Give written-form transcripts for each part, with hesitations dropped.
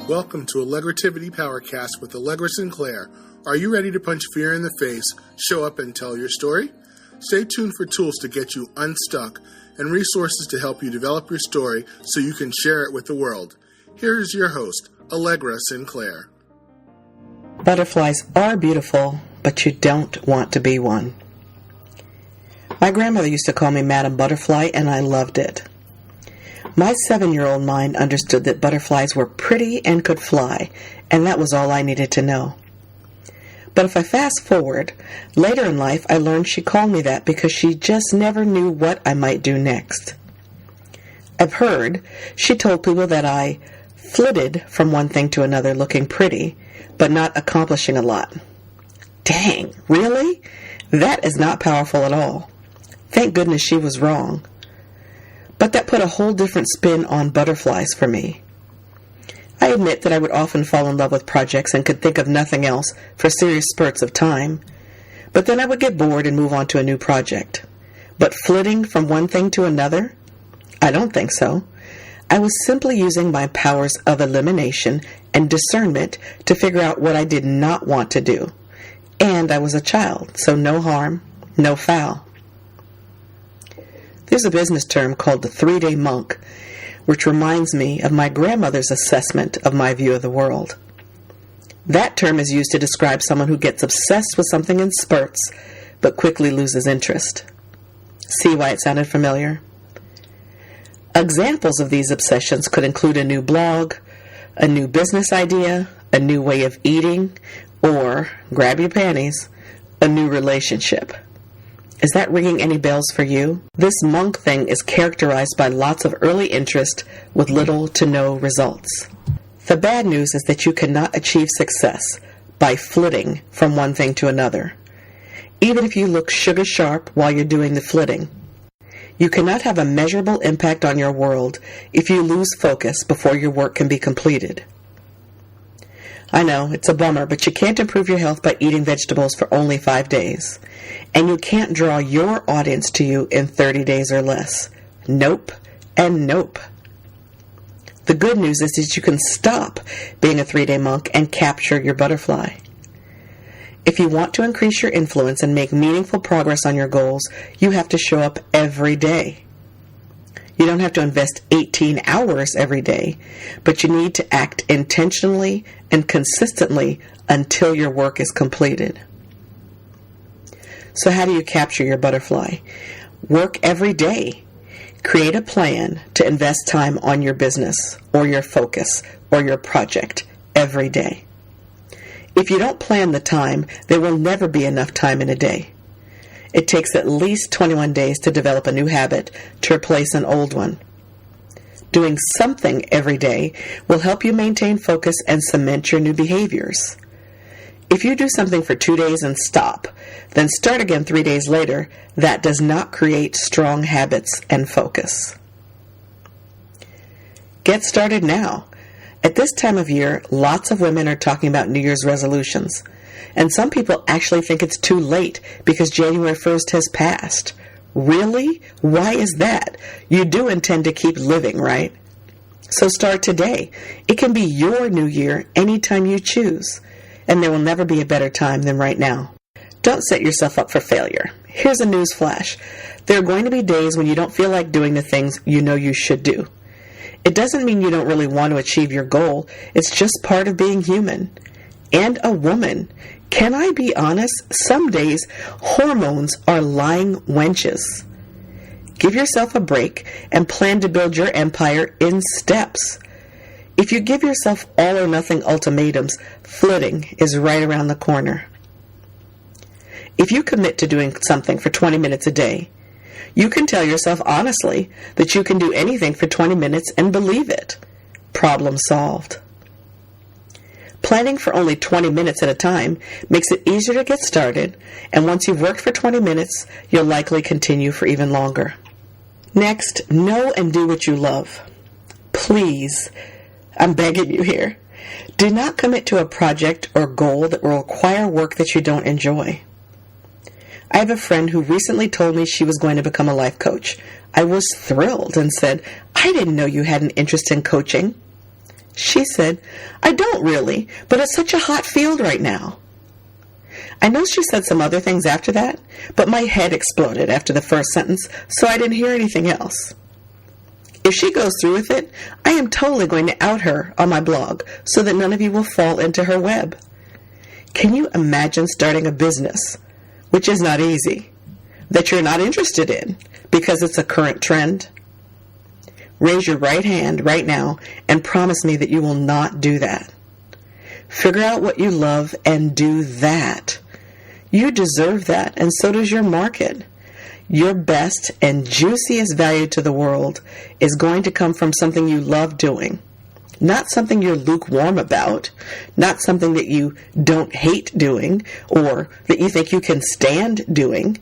Welcome to Allegrativity Powercast with Allegra Sinclair. Are you ready to punch fear in the face, show up and tell your story? Stay tuned for tools to get you unstuck and resources to help you develop your story so you can share it with the world. Here is your host, Allegra Sinclair. Butterflies are beautiful, but you don't want to be one. My grandmother used to call me Madam Butterfly, and I loved it. My 7-year-old mind understood that butterflies were pretty and could fly, and that was all I needed to know. But if I fast forward, later in life I learned she called me that because she just never knew what I might do next. I've heard she told people that I flitted from one thing to another looking pretty, but not accomplishing a lot. Dang, really? That is not powerful at all. Thank goodness she was wrong. But that put a whole different spin on butterflies for me. I admit that I would often fall in love with projects and could think of nothing else for serious spurts of time, but then I would get bored and move on to a new project. But flitting from one thing to another? I don't think so. I was simply using my powers of elimination and discernment to figure out what I did not want to do. And I was a child, so no harm, no foul. There's a business term called the 3-day monk, which reminds me of my grandmother's assessment of my view of the world. That term is used to describe someone who gets obsessed with something in spurts, but quickly loses interest. See why it sounded familiar? Examples of these obsessions could include a new blog, a new business idea, a new way of eating, or, grab your panties, a new relationship. Is that ringing any bells for you? This monk thing is characterized by lots of early interest with little to no results. The bad news is that you cannot achieve success by flitting from one thing to another, even if you look sugar sharp while you're doing the flitting. You cannot have a measurable impact on your world if you lose focus before your work can be completed. I know, it's a bummer, but you can't improve your health by eating vegetables for only 5 days. And you can't draw your audience to you in 30 days or less. Nope and nope. The good news is that you can stop being a 3-day monk and capture your butterfly. If you want to increase your influence and make meaningful progress on your goals, you have to show up every day. You don't have to invest 18 hours every day, but you need to act intentionally and consistently until your work is completed. So how do you capture your butterfly? Work every day. Create a plan to invest time on your business or your focus or your project every day. If you don't plan the time, there will never be enough time in a day. It takes at least 21 days to develop a new habit to replace an old one. Doing something every day will help you maintain focus and cement your new behaviors. If you do something for 2 days and stop, then start again 3 days later, that does not create strong habits and focus. Get started now. At this time of year, lots of women are talking about New Year's resolutions. And some people actually think it's too late because January 1st has passed. Really? Why is that? You do intend to keep living, right? So start today. It can be your new year anytime you choose. And there will never be a better time than right now. Don't set yourself up for failure. Here's a news flash. There are going to be days when you don't feel like doing the things you know you should do. It doesn't mean you don't really want to achieve your goal. It's just part of being human. And a woman. Can I be honest? Some days, hormones are lying wenches. Give yourself a break and plan to build your empire in steps. If you give yourself all or nothing ultimatums, flitting is right around the corner. If you commit to doing something for 20 minutes a day, you can tell yourself honestly that you can do anything for 20 minutes and believe it. Problem solved. Planning for only 20 minutes at a time makes it easier to get started, and once you've worked for 20 minutes, you'll likely continue for even longer. Next, know and do what you love. Please, I'm begging you here, do not commit to a project or goal that will require work that you don't enjoy. I have a friend who recently told me she was going to become a life coach. I was thrilled and said, I didn't know you had an interest in coaching. She said, "I don't really, but it's such a hot field right now." I know she said some other things after that, but my head exploded after the first sentence, so I didn't hear anything else. If she goes through with it, I am totally going to out her on my blog so that none of you will fall into her web. Can you imagine starting a business, which is not easy, that you're not interested in because it's a current trend? Raise your right hand right now and promise me that you will not do that. Figure out what you love and do that. You deserve that, and so does your market. Your best and juiciest value to the world is going to come from something you love doing, not something you're lukewarm about, not something that you don't hate doing or that you think you can stand doing.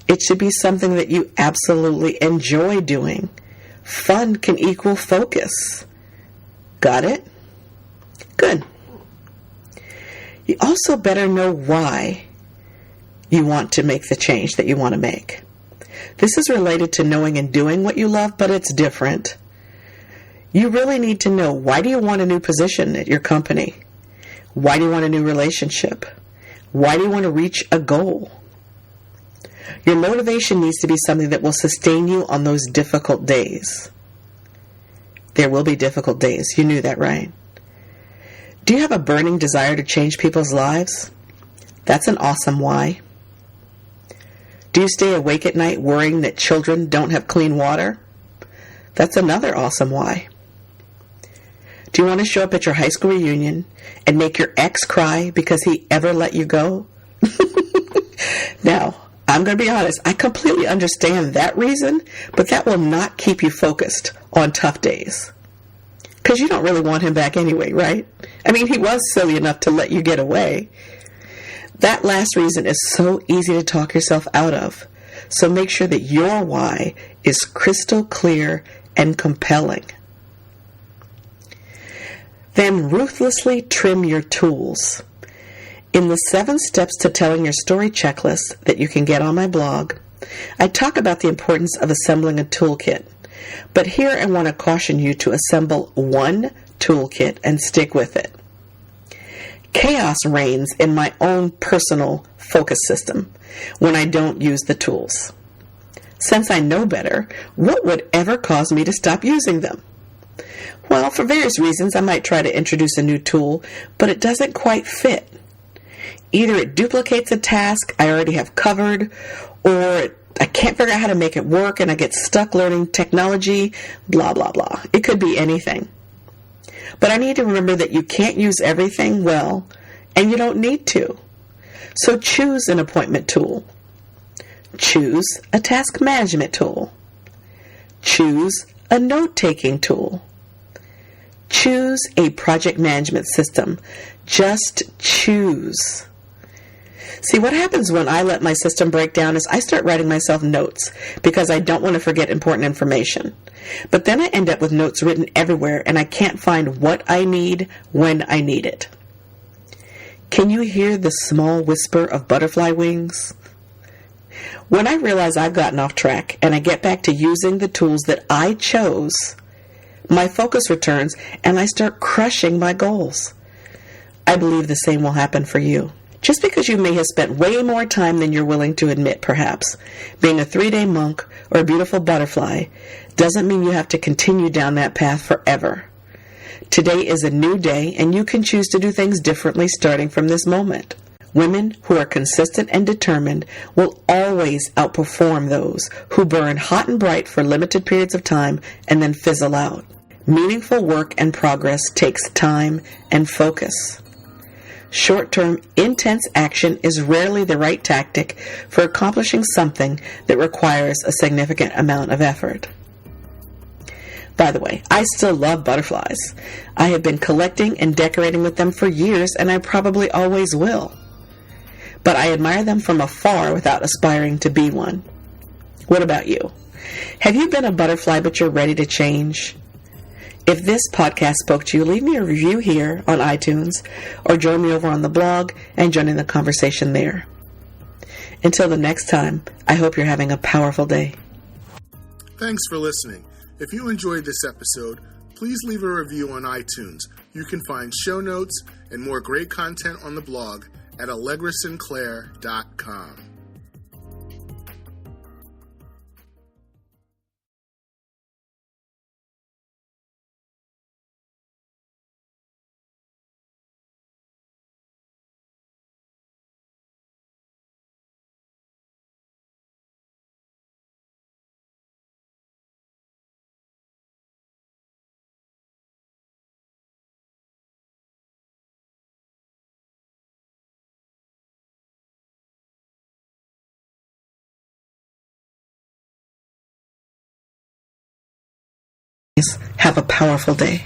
It should be something that you absolutely enjoy doing. Fun can equal focus. Got it? Good. You also better know why you want to make the change that you want to make. This is related to knowing and doing what you love, but it's different. You really need to know, why do you want a new position at your company? Why do you want a new relationship? Why do you want to reach a goal? Your motivation needs to be something that will sustain you on those difficult days. There will be difficult days. You knew that, right? Do you have a burning desire to change people's lives? That's an awesome why. Do you stay awake at night worrying that children don't have clean water? That's another awesome why. Do you want to show up at your high school reunion and make your ex cry because he ever let you go? Now, I'm going to be honest, I completely understand that reason, but that will not keep you focused on tough days. Because you don't really want him back anyway, right? I mean, he was silly enough to let you get away. That last reason is so easy to talk yourself out of. So make sure that your why is crystal clear and compelling. Then ruthlessly trim your tools. In the 7 steps to telling your story checklist that you can get on my blog, I talk about the importance of assembling a toolkit. But here I want to caution you to assemble one toolkit and stick with it. Chaos reigns in my own personal focus system when I don't use the tools. Since I know better, what would ever cause me to stop using them? Well, for various reasons, I might try to introduce a new tool, but it doesn't quite fit. Either it duplicates a task I already have covered, or I can't figure out how to make it work and I get stuck learning technology, blah, blah, blah. It could be anything. But I need to remember that you can't use everything well, and you don't need to. So choose an appointment tool. Choose a task management tool. Choose a note-taking tool. Choose a project management system. Just choose. See, what happens when I let my system break down is I start writing myself notes because I don't want to forget important information. But then I end up with notes written everywhere and I can't find what I need when I need it. Can you hear the small whisper of butterfly wings? When I realize I've gotten off track and I get back to using the tools that I chose, my focus returns and I start crushing my goals. I believe the same will happen for you. Just because you may have spent way more time than you're willing to admit, perhaps, being a 3-day monk or a beautiful butterfly, doesn't mean you have to continue down that path forever. Today is a new day, and you can choose to do things differently starting from this moment. Women who are consistent and determined will always outperform those who burn hot and bright for limited periods of time and then fizzle out. Meaningful work and progress takes time and focus. Short-term, intense action is rarely the right tactic for accomplishing something that requires a significant amount of effort. By the way, I still love butterflies. I have been collecting and decorating with them for years, and I probably always will. But I admire them from afar without aspiring to be one. What about you? Have you been a butterfly but you're ready to change? If this podcast spoke to you, leave me a review here on iTunes or join me over on the blog and join in the conversation there. Until the next time, I hope you're having a powerful day. Thanks for listening. If you enjoyed this episode, please leave a review on iTunes. You can find show notes and more great content on the blog at allegrasinclair.com. Have a powerful day.